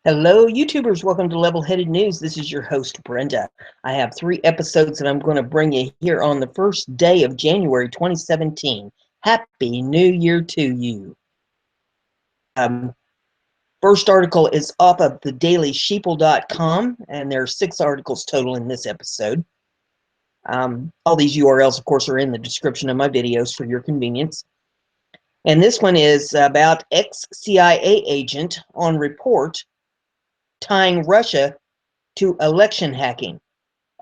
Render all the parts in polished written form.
Hello, YouTubers. Welcome to Level-Headed News. This is your host, Brenda. I have 3 episodes that I'm going to bring you here on the first day of January 2017. Happy New Year to you. First article is off of thedailysheeple.com, and there are 6 articles total in this episode. All these URLs, of course, are in the description of my videos for your convenience. And this one is about ex-CIA agent on report tying Russia to election hacking.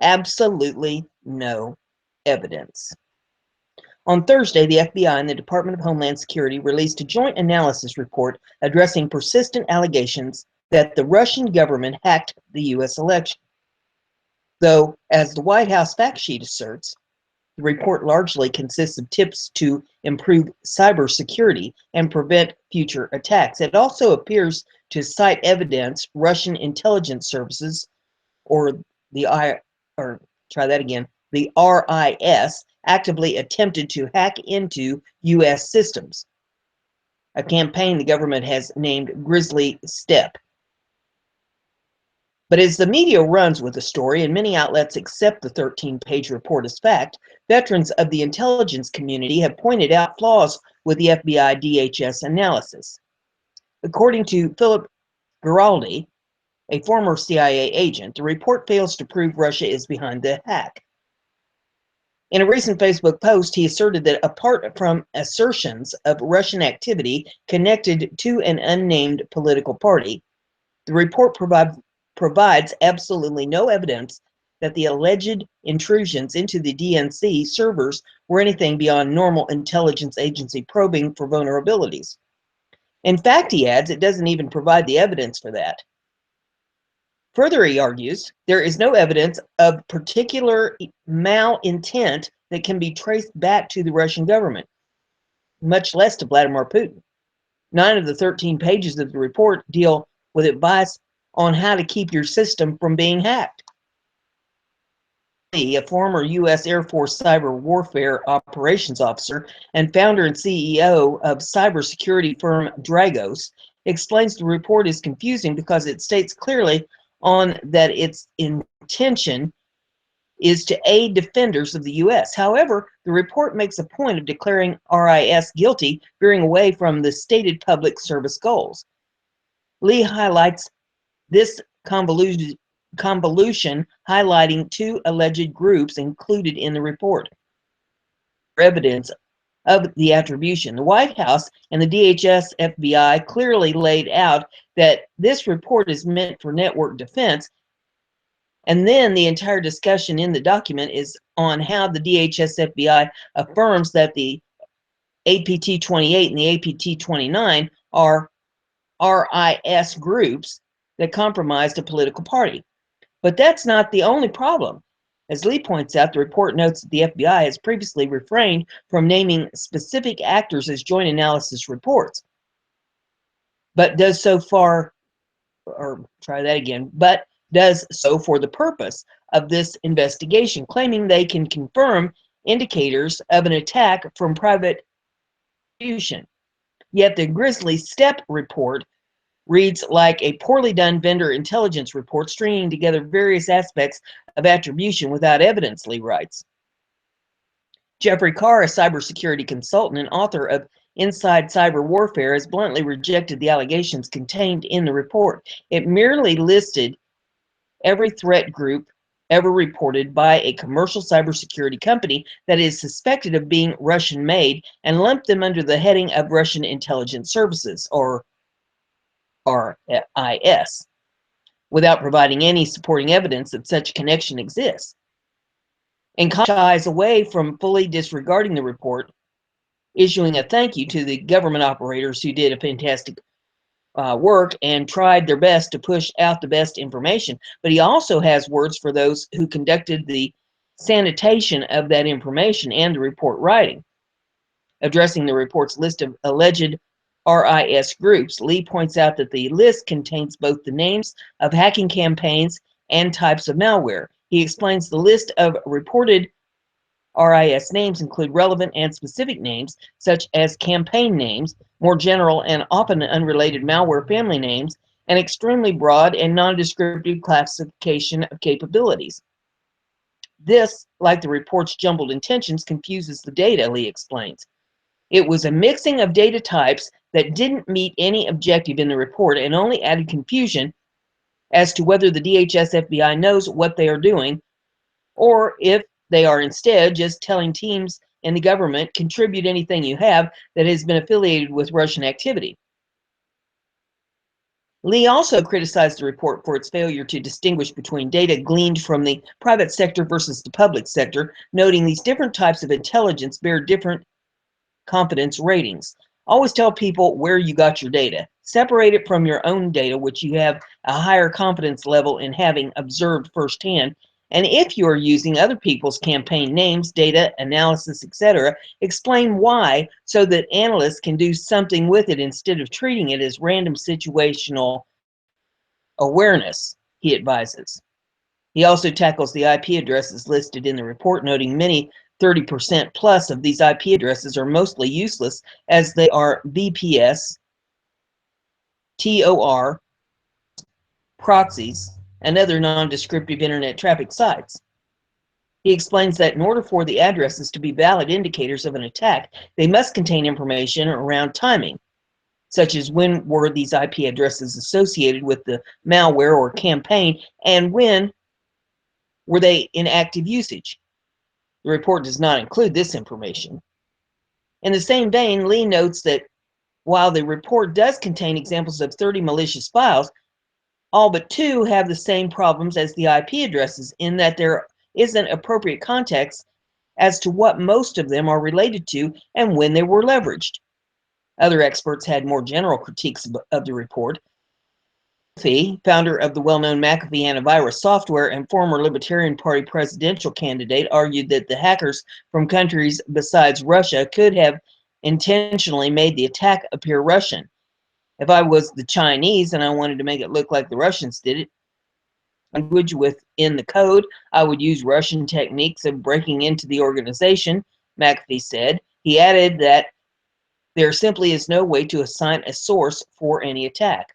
Absolutely no evidence. On Thursday, the FBI and the Department of Homeland Security released a joint analysis report addressing persistent allegations that the Russian government hacked the U.S. election. Though, as the White House fact sheet asserts, the report largely consists of tips to improve cybersecurity and prevent future attacks. It also appears to cite evidence Russian intelligence services, or the RIS, actively attempted to hack into U.S. systems, a campaign the government has named Grizzly Step. But as the media runs with the story, and many outlets accept the 13-page report as fact, veterans of the intelligence community have pointed out flaws with the FBI DHS analysis. According to Philip Giraldi, a former CIA agent, the report fails to prove Russia is behind the hack. In a recent Facebook post, he asserted that apart from assertions of Russian activity connected to an unnamed political party, the report provides absolutely no evidence that the alleged intrusions into the DNC servers were anything beyond normal intelligence agency probing for vulnerabilities. In fact, he adds, it doesn't even provide the evidence for that. Further, he argues, there is no evidence of particular malintent that can be traced back to the Russian government, much less to Vladimir Putin. 9 of the 13 pages of the report deal with advice on how to keep your system from being hacked. A former U.S. Air Force cyber warfare operations officer and founder and CEO of cybersecurity firm Dragos, explains the report is confusing because it states clearly on that its intention is to aid defenders of the U.S. However, the report makes a point of declaring RIS guilty, veering away from the stated public service goals. Lee highlights this convolution, highlighting 2 alleged groups included in the report. Evidence of the attribution. The White House and the DHS FBI clearly laid out that this report is meant for network defense, and then the entire discussion in the document is on how the DHS FBI affirms that the APT-28 and the APT-29 are RIS groups that compromised a political party. But that's not the only problem. As Lee points out, the report notes that the FBI has previously refrained from naming specific actors as joint analysis reports, but does so for the purpose of this investigation, claiming they can confirm indicators of an attack from private distribution. Yet the Grizzly Step report reads like a poorly done vendor intelligence report, stringing together various aspects of attribution without evidence, Lee writes. Jeffrey Carr, a cybersecurity consultant and author of Inside Cyber Warfare, has bluntly rejected the allegations contained in the report. It merely listed every threat group ever reported by a commercial cybersecurity company that is suspected of being Russian-made and lumped them under the heading of Russian Intelligence Services, or RIS, without providing any supporting evidence that such connection exists. And shies away from fully disregarding the report, issuing a thank you to the government operators who did a fantastic work and tried their best to push out the best information. But he also has words for those who conducted the sanitation of that information and the report writing. Addressing the report's list of alleged RIS groups, Lee points out that the list contains both the names of hacking campaigns and types of malware. He explains the list of reported RIS names include relevant and specific names, such as campaign names, more general and often unrelated malware family names, an extremely broad and non-descriptive classification of capabilities. This, like the report's jumbled intentions, confuses the data, Lee explains. It was a mixing of data types that didn't meet any objective in the report and only added confusion as to whether the DHS FBI knows what they are doing, or if they are instead just telling teams in the government, contribute anything you have that has been affiliated with Russian activity. Lee also criticized the report for its failure to distinguish between data gleaned from the private sector versus the public sector, noting these different types of intelligence bear different confidence ratings. Always tell people where you got your data. Separate it from your own data, which you have a higher confidence level in having observed firsthand. And if you are using other people's campaign names, data, analysis, etc., explain why so that analysts can do something with it instead of treating it as random situational awareness, he advises. He also tackles the IP addresses listed in the report, noting many 30% plus of these IP addresses are mostly useless as they are VPS, TOR, proxies, and other non-descriptive internet traffic sites. He explains that in order for the addresses to be valid indicators of an attack, they must contain information around timing, such as when were these IP addresses associated with the malware or campaign, and when were they in active usage. The report does not include this information. In the same vein, Lee notes that while the report does contain examples of 30 malicious files, all but 2 have the same problems as the IP addresses in that there isn't appropriate context as to what most of them are related to and when they were leveraged. Other experts had more general critiques of the report. McAfee, founder of the well-known McAfee antivirus software and former Libertarian Party presidential candidate, argued that the hackers from countries besides Russia could have intentionally made the attack appear Russian. If I was the Chinese and I wanted to make it look like the Russians did it, language within the code, I would use Russian techniques of breaking into the organization, McAfee said. He added that there simply is no way to assign a source for any attack.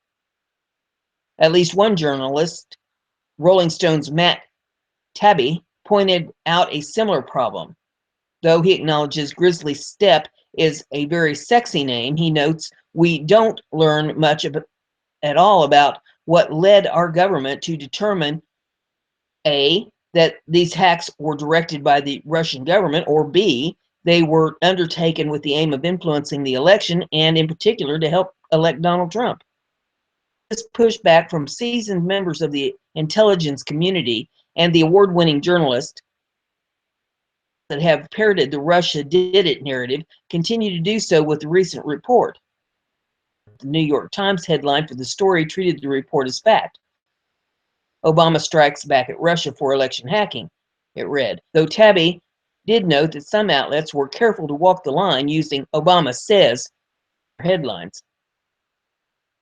At least one journalist, Rolling Stone's Matt Taibbi, pointed out a similar problem. Though he acknowledges Grizzly Steppe is a very sexy name, he notes we don't learn much at all about what led our government to determine A, that these hacks were directed by the Russian government, or B, they were undertaken with the aim of influencing the election and in particular to help elect Donald Trump. This pushback from seasoned members of the intelligence community and the award-winning journalists that have parroted the Russia did it narrative continue to do so with the recent report. The New York Times headline for the story treated the report as fact. Obama strikes back at Russia for election hacking, it read, though Taibbi did note that some outlets were careful to walk the line using Obama says headlines.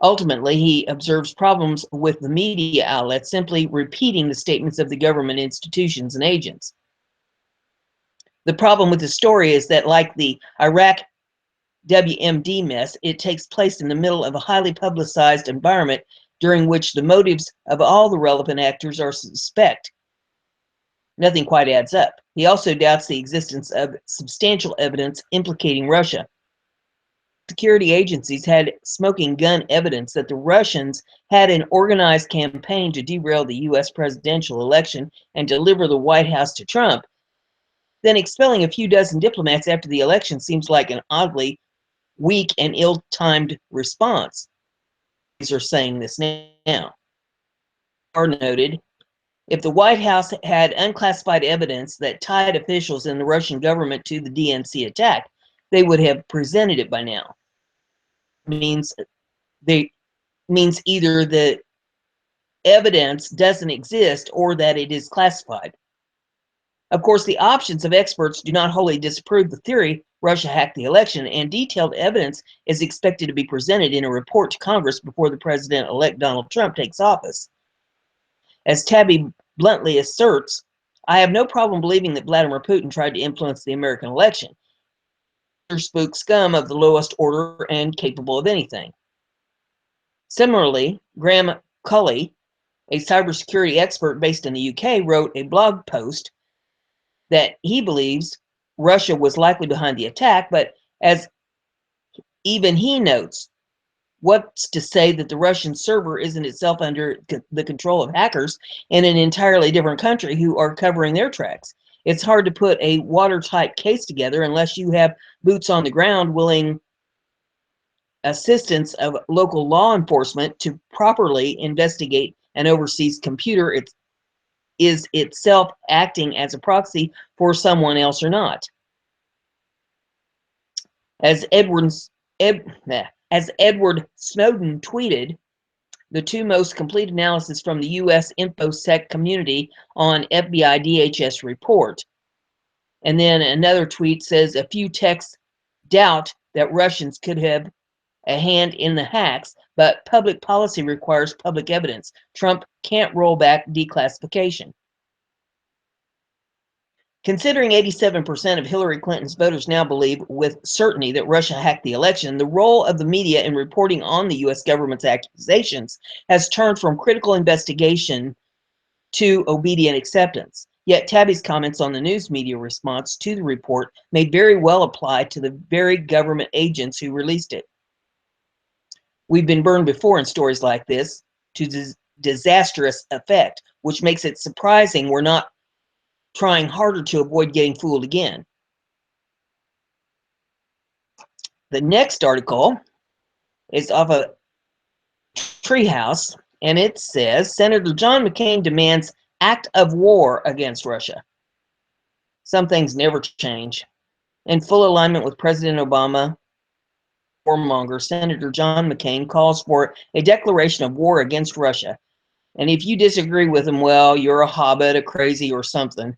Ultimately, he observes problems with the media outlets simply repeating the statements of the government institutions and agents. The problem with the story is that, like the Iraq WMD mess, it takes place in the middle of a highly publicized environment during which the motives of all the relevant actors are suspect. Nothing quite adds up. He also doubts the existence of substantial evidence implicating Russia. Security agencies had smoking gun evidence that the Russians had an organized campaign to derail the U.S. presidential election and deliver the White House to Trump, then expelling a few dozen diplomats after the election seems like an oddly weak and ill-timed response. These are saying this now. Are noted, if the White House had unclassified evidence that tied officials in the Russian government to the DNC attack, they would have presented it by now. Means either the evidence doesn't exist or that it is classified. Of course, the options of experts do not wholly disprove the theory Russia hacked the election, and detailed evidence is expected to be presented in a report to Congress before the president-elect Donald Trump takes office. As Taibbi bluntly asserts, I have no problem believing that Vladimir Putin tried to influence the American election. They're spook scum of the lowest order and capable of anything. Similarly, Graham Culley, a cybersecurity expert based in the UK, wrote a blog post that he believes Russia was likely behind the attack, but as even he notes, what's to say that the Russian server isn't itself under the control of hackers in an entirely different country who are covering their tracks? It's hard to put a watertight case together unless you have boots on the ground willing assistance of local law enforcement to properly investigate an overseas computer. It is itself acting as a proxy for someone else or not. As Edward Snowden tweeted, the two most complete analysis from the U.S. InfoSec community on FBI DHS report. And then another tweet says, a few texts doubt that Russians could have a hand in the hacks, but public policy requires public evidence. Trump can't roll back declassification. Considering 87% of Hillary Clinton's voters now believe with certainty that Russia hacked the election, the role of the media in reporting on the U.S. government's accusations has turned from critical investigation to obedient acceptance. Yet Tabby's comments on the news media response to the report may very well apply to the very government agents who released it. We've been burned before in stories like this to disastrous effect, which makes it surprising we're not trying harder to avoid getting fooled again. The next article is of a Treehouse, and it says, Senator John McCain demands act of war against Russia. Some things never change. In full alignment with President Obama, warmonger Senator John McCain calls for a declaration of war against Russia. And if you disagree with him, well, you're a hobbit, a crazy, or something.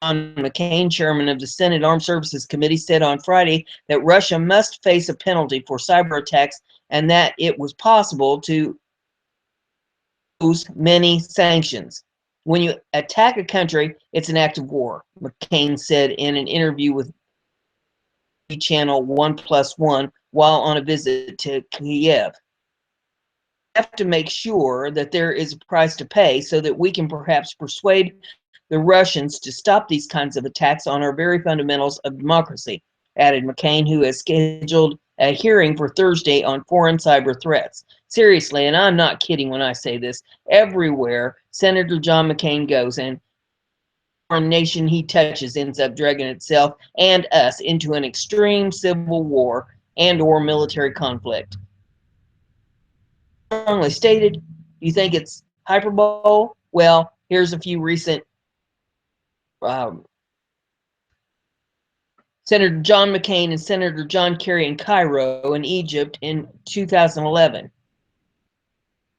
John McCain, chairman of the Senate Armed Services Committee, said on Friday that Russia must face a penalty for cyber attacks and that it was possible to impose many sanctions. When you attack a country, it's an act of war, McCain said in an interview with Channel 1+1 while on a visit to Kiev. We have to make sure that there is a price to pay so that we can perhaps persuade the Russians to stop these kinds of attacks on our very fundamentals of democracy, added McCain, who has scheduled a hearing for Thursday on foreign cyber threats. Seriously, and I'm not kidding when I say this, everywhere Senator John McCain goes, and foreign nation he touches ends up dragging itself and us into an extreme civil war and or military conflict. Strongly stated, you think it's hyperbole? Well, here's a few recent Senator John McCain and Senator John Kerry in Cairo in Egypt in 2011.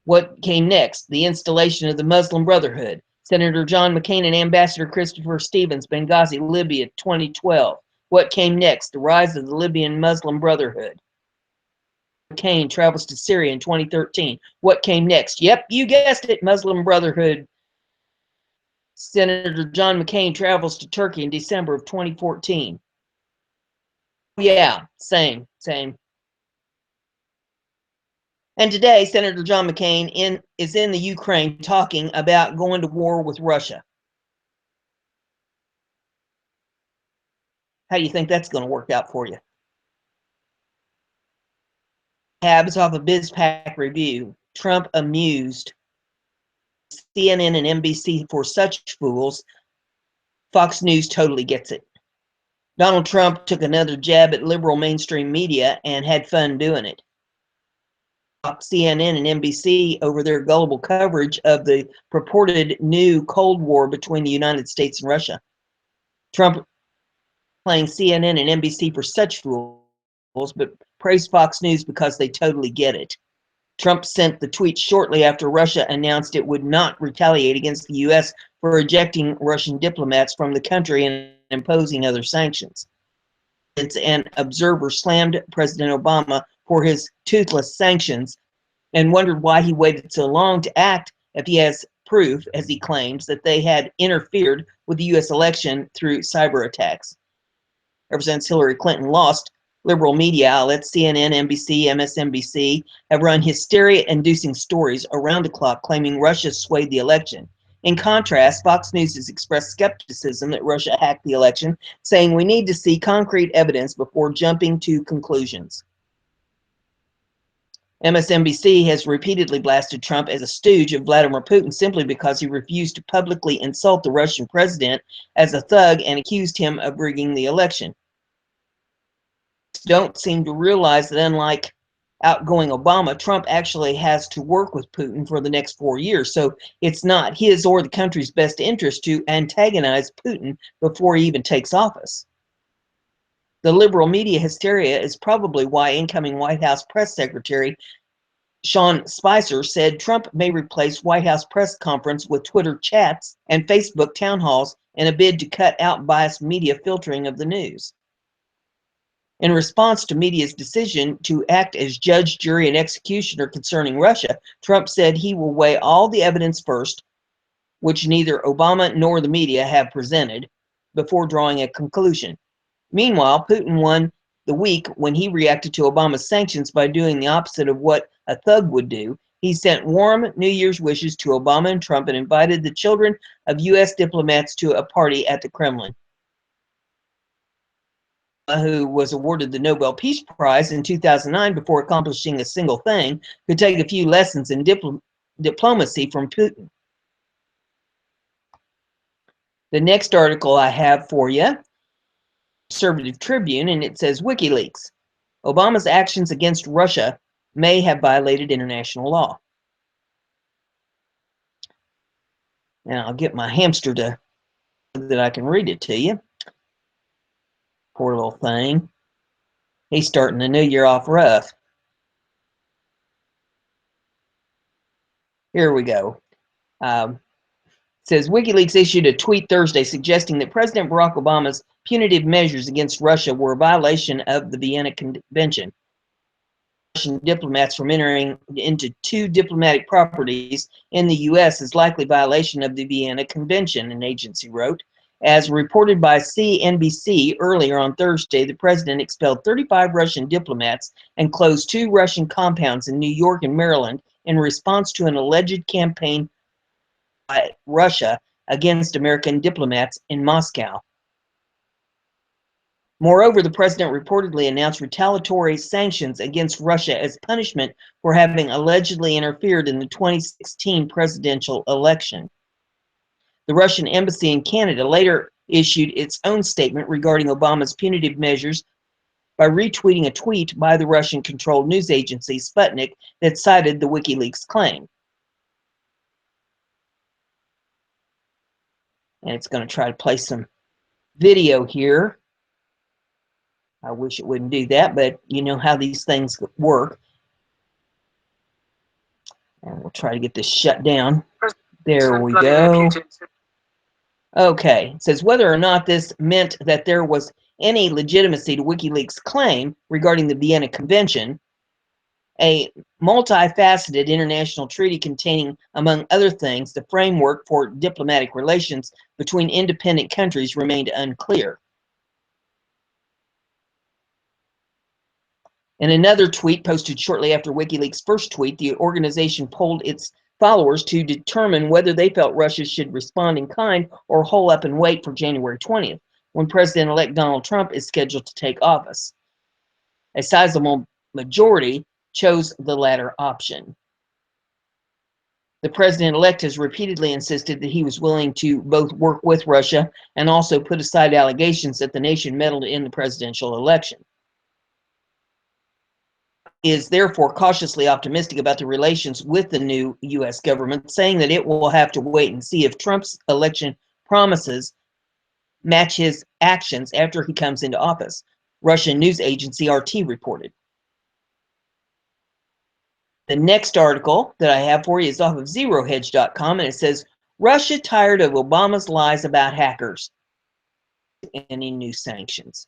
What came next? The installation of the Muslim Brotherhood. Senator John McCain and Ambassador Christopher Stevens, Benghazi, Libya, 2012. What came next? The rise of the Libyan Muslim Brotherhood. McCain travels to Syria in 2013. What came next? Yep, you guessed it, Muslim Brotherhood. Senator John McCain travels to Turkey in December of 2014. Yeah, same. And today, Senator John McCain is in the Ukraine talking about going to war with Russia. How do you think that's going to work out for you? Tabs off of BizPack Review. Trump amused. CNN and NBC for such fools. Fox News totally gets it. Donald Trump took another jab at liberal mainstream media and had fun doing it. CNN and NBC over their gullible coverage of the purported new Cold War between the United States and Russia. Trump playing CNN and NBC for such fools, but praised Fox News because they totally get it. Trump sent the tweet shortly after Russia announced it would not retaliate against the U.S. for ejecting Russian diplomats from the country and imposing other sanctions. An observer slammed President Obama for his toothless sanctions and wondered why he waited so long to act if he has proof, as he claims, that they had interfered with the U.S. election through cyber attacks. Ever since Hillary Clinton lost Liberal media outlets CNN, NBC, MSNBC have run hysteria-inducing stories around the clock claiming Russia swayed the election. In contrast, Fox News has expressed skepticism that Russia hacked the election, saying we need to see concrete evidence before jumping to conclusions. MSNBC has repeatedly blasted Trump as a stooge of Vladimir Putin simply because he refused to publicly insult the Russian president as a thug and accused him of rigging the election. Don't seem to realize that unlike outgoing Obama, Trump actually has to work with Putin for the next 4 years. So it's not his or the country's best interest to antagonize Putin before he even takes office. The liberal media hysteria is probably why incoming White House press secretary Sean Spicer said Trump may replace White House press conference with Twitter chats and Facebook town halls in a bid to cut out biased media filtering of the news. In response to media's decision to act as judge, jury, and executioner concerning Russia, Trump said he will weigh all the evidence first, which neither Obama nor the media have presented, before drawing a conclusion. Meanwhile, Putin won the week when he reacted to Obama's sanctions by doing the opposite of what a thug would do. He sent warm New Year's wishes to Obama and Trump and invited the children of U.S. diplomats to a party at the Kremlin. Who was awarded the Nobel Peace Prize in 2009 before accomplishing a single thing, could take a few lessons in diplomacy from Putin. The next article I have for you, Conservative Tribune, and it says WikiLeaks. Obama's actions against Russia may have violated international law. Now I'll get my hamster to so that I can read it to you. Poor little thing. He's starting the new year off rough. Here we go. Says WikiLeaks issued a tweet Thursday suggesting that President Barack Obama's punitive measures against Russia were a violation of the Vienna Convention. Russian diplomats from entering into 2 diplomatic properties in the U.S. is likely violation of the Vienna Convention, an agency wrote. As reported by CNBC earlier on Thursday, the president expelled 35 Russian diplomats and closed 2 Russian compounds in New York and Maryland in response to an alleged campaign by Russia against American diplomats in Moscow. Moreover, the president reportedly announced retaliatory sanctions against Russia as punishment for having allegedly interfered in the 2016 presidential election. The Russian embassy in Canada later issued its own statement regarding Obama's punitive measures by retweeting a tweet by the Russian-controlled news agency Sputnik that cited the WikiLeaks claim. And it's going to try to play some video here. I wish it wouldn't do that, but you know how these things work. And we'll try to get this shut down. There we go. Okay, it says whether or not this meant that there was any legitimacy to WikiLeaks' claim regarding the Vienna Convention, a multifaceted international treaty containing, among other things, the framework for diplomatic relations between independent countries remained unclear. In another tweet posted shortly after WikiLeaks' first tweet, the organization polled its followers to determine whether they felt Russia should respond in kind or hole up and wait for January 20th, when President-elect Donald Trump is scheduled to take office. A sizable majority chose the latter option. The president-elect has repeatedly insisted that he was willing to both work with Russia and also put aside allegations that the nation meddled in the presidential election. He is therefore cautiously optimistic about the relations with the new U.S. government, saying that it will have to wait and see if Trump's election promises match his actions after he comes into office, Russian news agency RT reported. The next article that I have for you is off of ZeroHedge.com, and it says, Russia tired of Obama's lies about hackers. Any new sanctions?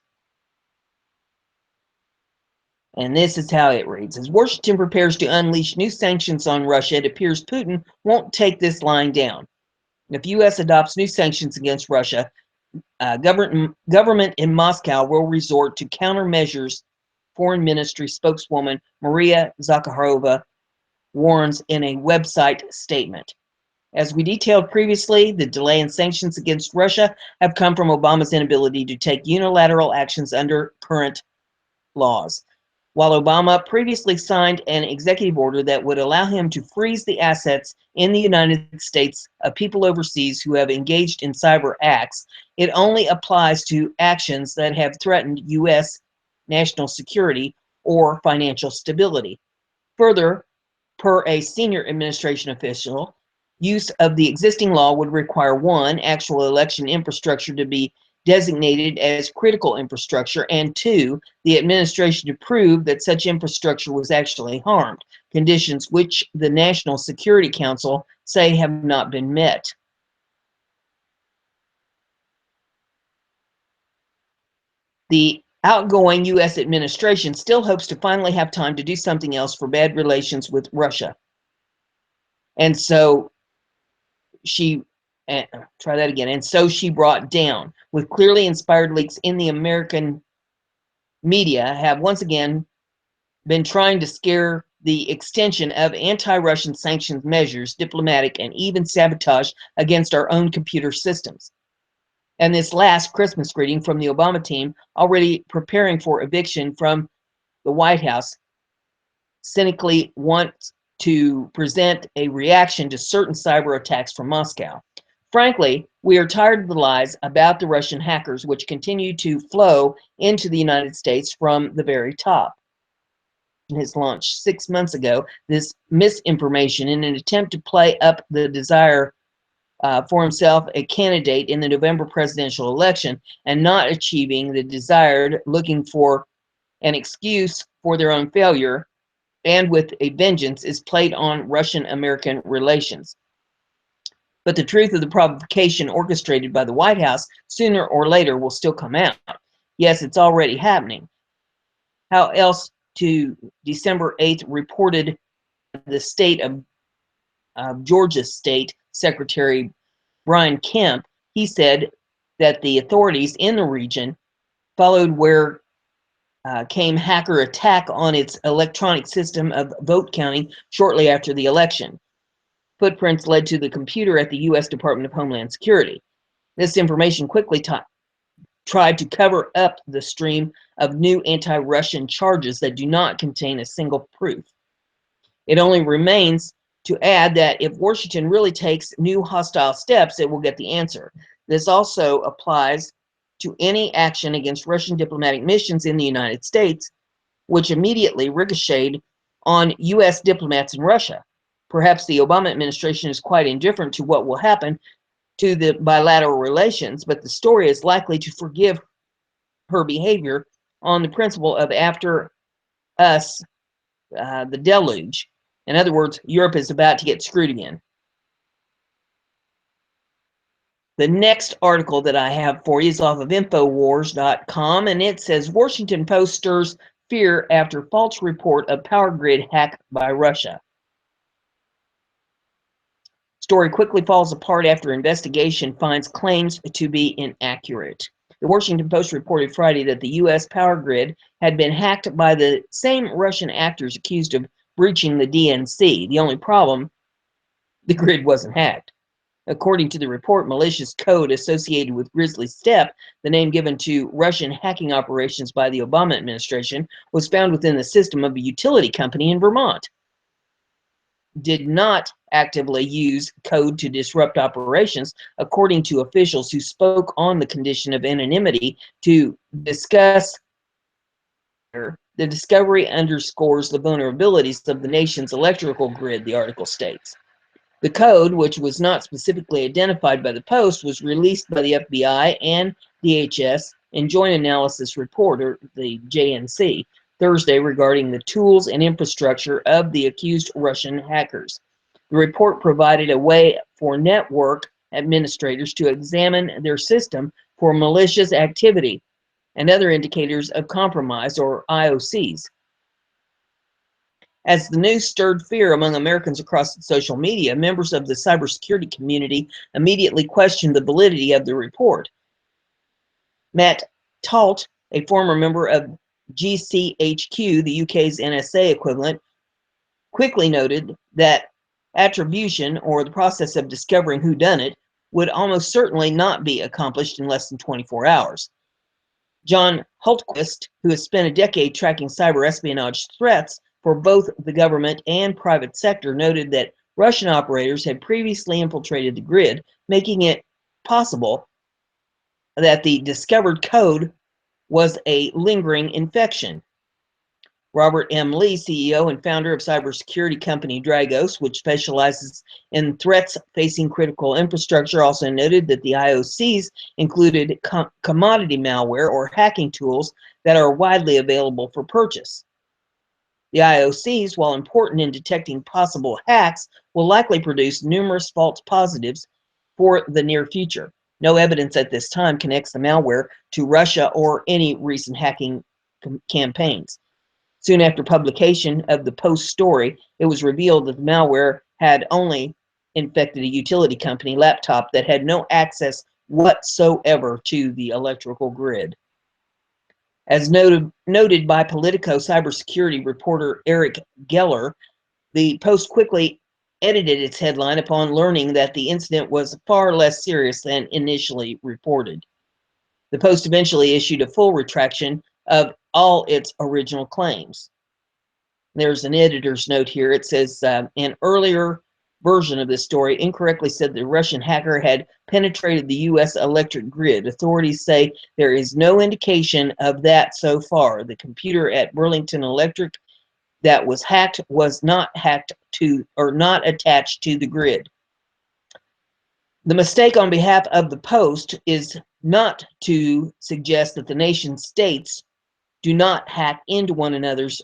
And this is how it reads. As Washington prepares to unleash new sanctions on Russia, it appears Putin won't take this line down. If U.S. adopts new sanctions against Russia, government in Moscow will resort to countermeasures Foreign Ministry spokeswoman Maria Zakharova warns in a website statement. As we detailed previously, the delay in sanctions against Russia have come from Obama's inability to take unilateral actions under current laws. While Obama previously signed an executive order that would allow him to freeze the assets in the United States of people overseas who have engaged in cyber acts, it only applies to actions that have threatened U.S. national security or financial stability. Further, per a senior administration official, use of the existing law would require 1, actual election infrastructure to be designated as critical infrastructure, and 2, the administration to prove that such infrastructure was actually harmed, conditions which the National Security Council say have not been met. The outgoing U.S. administration still hopes to finally have time to do something else for bad relations with Russia. And so she and so she brought down, with clearly inspired leaks in the American media have once again been trying to scare the extension of anti-Russian sanctions measures, diplomatic, and even sabotage against our own computer systems. And this last Christmas greeting from the Obama team, already preparing for eviction from the White House, cynically wants to present a reaction to certain cyber attacks from Moscow. Frankly, we are tired of the lies about the Russian hackers, which continue to flow into the United States from the very top. Has launched 6 months ago this misinformation in an attempt to play up the desire for himself a candidate in the November presidential election and not achieving the desired, looking for an excuse for their own failure, and with a vengeance is played on Russian-American relations. But the truth of the provocation orchestrated by the White House sooner or later will still come out. Yes, it's already happening. How else to December 8th reported the state of Georgia State Secretary Brian Kemp. He said that the authorities in the region followed where came hacker attack on its electronic system of vote counting shortly after the election. Footprints led to the computer at the U.S. Department of Homeland Security. This information quickly tried to cover up the stream of new anti-Russian charges that do not contain a single proof. It only remains to add that if Washington really takes new hostile steps, it will get the answer. This also applies to any action against Russian diplomatic missions in the United States, which immediately ricocheted on U.S. diplomats in Russia. Perhaps the Obama administration is quite indifferent to what will happen to the bilateral relations, but the story is likely to forgive her behavior on the principle of after us, the deluge. In other words, Europe is about to get screwed again. The next article that I have for you is off of Infowars.com, and it says Washington Post stirs fear after false report of PowerGrid hack by Russia. Story quickly falls apart after investigation finds claims to be inaccurate. The Washington Post reported Friday that the U.S. power grid had been hacked by the same Russian actors accused of breaching the DNC. The only problem, the grid wasn't hacked. According to the report, malicious code associated with Grizzly Step, the name given to Russian hacking operations by the Obama administration, was found within the system of a utility company in Vermont. Did not actively use code to disrupt operations, according to officials who spoke on the condition of anonymity to discuss. The discovery underscores the vulnerabilities of the nation's electrical grid, the article states. The code, which was not specifically identified by the Post, was released by the FBI and DHS in Joint Analysis Report, or the JNC, Thursday regarding the tools and infrastructure of the accused Russian hackers. The report provided a way for network administrators to examine their system for malicious activity and other indicators of compromise, or IOCs. As the news stirred fear among Americans across social media, members of the cybersecurity community immediately questioned the validity of the report. Matt Talt, a former member of GCHQ, the UK's NSA equivalent, quickly noted that attribution, or the process of discovering who done it, would almost certainly not be accomplished in less than 24 hours. John Hultquist, who has spent a decade tracking cyber espionage threats for both the government and private sector, noted that Russian operators had previously infiltrated the grid, making it possible that the discovered code was a lingering infection. Robert M. Lee, CEO and founder of cybersecurity company Dragos, which specializes in threats facing critical infrastructure, also noted that the IOCs included commodity malware or hacking tools that are widely available for purchase. The IOCs, while important in detecting possible hacks, will likely produce numerous false positives for the near future. No evidence at this time connects the malware to Russia or any recent hacking campaigns. Soon after publication of the Post story, it was revealed that the malware had only infected a utility company laptop that had no access whatsoever to the electrical grid. As noted by Politico cybersecurity reporter Eric Geller, the Post quickly edited its headline upon learning that the incident was far less serious than initially reported. The Post eventually issued a full retraction of all its original claims. There's an editor's note here. It says an earlier version of this story incorrectly said the Russian hacker had penetrated the U.S. electric grid. Authorities say there is no indication of that so far. The computer at Burlington Electric that was hacked was not hacked to or not attached to the grid. The mistake on behalf of the Post is not to suggest that the nation states do not hack into one another's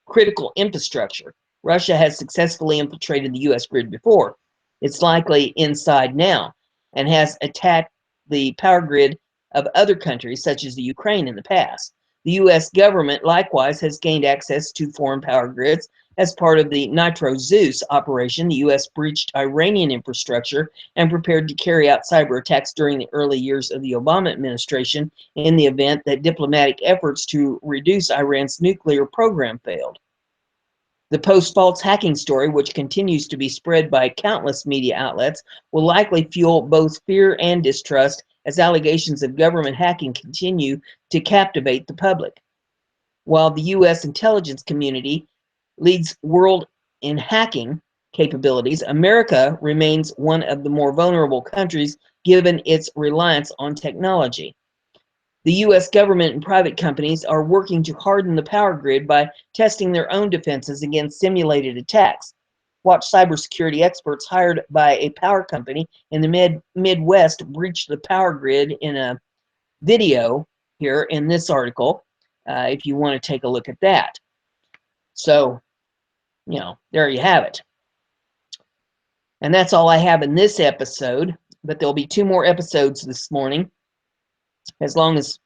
critical infrastructure. Russia has successfully infiltrated the U.S. grid before. It's likely inside now and has attacked the power grid of other countries, such as the Ukraine, in the past. The U.S. government likewise has gained access to foreign power grids. As part of the Nitro Zeus operation, the U.S. breached Iranian infrastructure and prepared to carry out cyber attacks during the early years of the Obama administration in the event that diplomatic efforts to reduce Iran's nuclear program failed. The Post false hacking story, which continues to be spread by countless media outlets, will likely fuel both fear and distrust as allegations of government hacking continue to captivate the public. While the U.S. intelligence community leads world in hacking capabilities, America remains one of the more vulnerable countries given its reliance on technology. The U.S. government and private companies are working to harden the power grid by testing their own defenses against simulated attacks. Watch cybersecurity experts hired by a power company in the Midwest breach the power grid in a video here in this article, if you want to take a look at that. So, there you have it. And that's all I have in this episode, but there'll be 2 more episodes this morning, as long as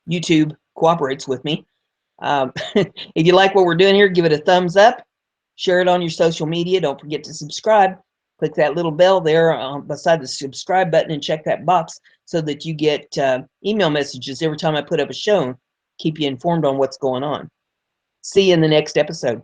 YouTube cooperates with me. If you like what we're doing here, give it a thumbs up, share it on your social media. Don't forget to subscribe. Click that little bell there beside the subscribe button and check that box so that you get email messages every time I put up a show and keep you informed on what's going on. See you in the next episode.